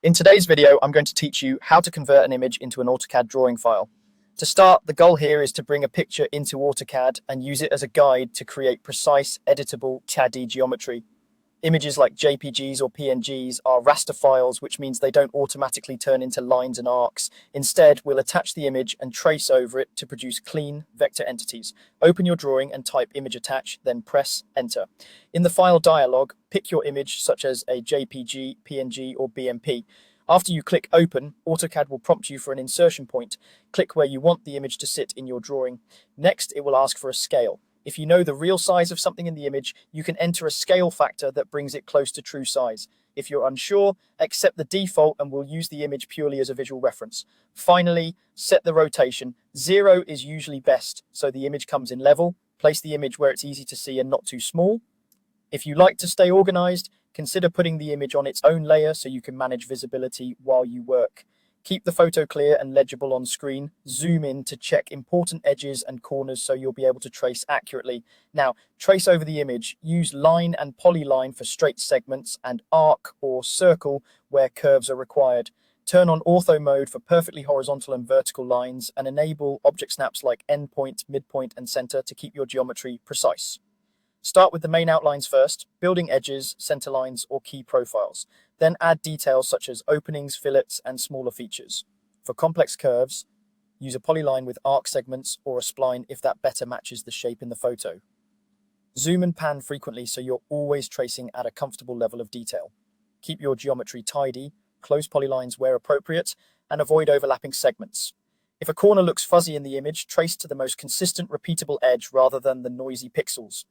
In today's video, I'm going to teach you how to convert an image into an AutoCAD drawing file. To start, the goal here is to bring a picture into AutoCAD and use it as a guide to create precise, editable CAD geometry. Images like JPGs or PNGs are raster files, which means they don't automatically turn into lines and arcs. Instead, we'll attach the image and trace over it to produce clean vector entities. Open your drawing and type image attach, then press enter. In the file dialog, pick your image such as a JPG, PNG, or BMP. After you click open, AutoCAD will prompt you for an insertion point. Click where you want the image to sit in your drawing. Next, it will ask for a scale. If you know the real size of something in the image, you can enter a scale factor that brings it close to true size. If you're unsure, accept the default and we'll use the image purely as a visual reference. Finally, set the rotation. 0 is usually best, so the image comes in level. Place the image where it's easy to see and not too small. If you like to stay organized, consider putting the image on its own layer so you can manage visibility while you work. Keep the photo clear and legible on screen. Zoom in to check important edges and corners so you'll be able to trace accurately. Now, trace over the image. Use line and polyline for straight segments and arc or circle where curves are required. Turn on ortho mode for perfectly horizontal and vertical lines and enable object snaps like endpoint, midpoint, and center to keep your geometry precise. Start with the main outlines first, building edges, center lines, or key profiles. Then add details such as openings, fillets, and smaller features. For complex curves, use a polyline with arc segments or a spline if that better matches the shape in the photo. Zoom and pan frequently so you're always tracing at a comfortable level of detail. Keep your geometry tidy, close polylines where appropriate, and avoid overlapping segments. If a corner looks fuzzy in the image, trace to the most consistent, repeatable edge rather than the noisy pixels.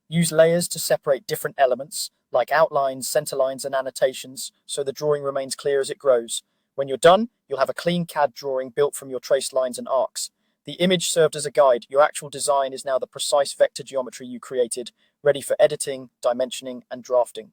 Use layers to separate different elements, like outlines, center lines, and annotations, so the drawing remains clear as it grows. When you're done, you'll have a clean CAD drawing built from your traced lines and arcs. The image served as a guide. Your actual design is now the precise vector geometry you created, ready for editing, dimensioning, and drafting.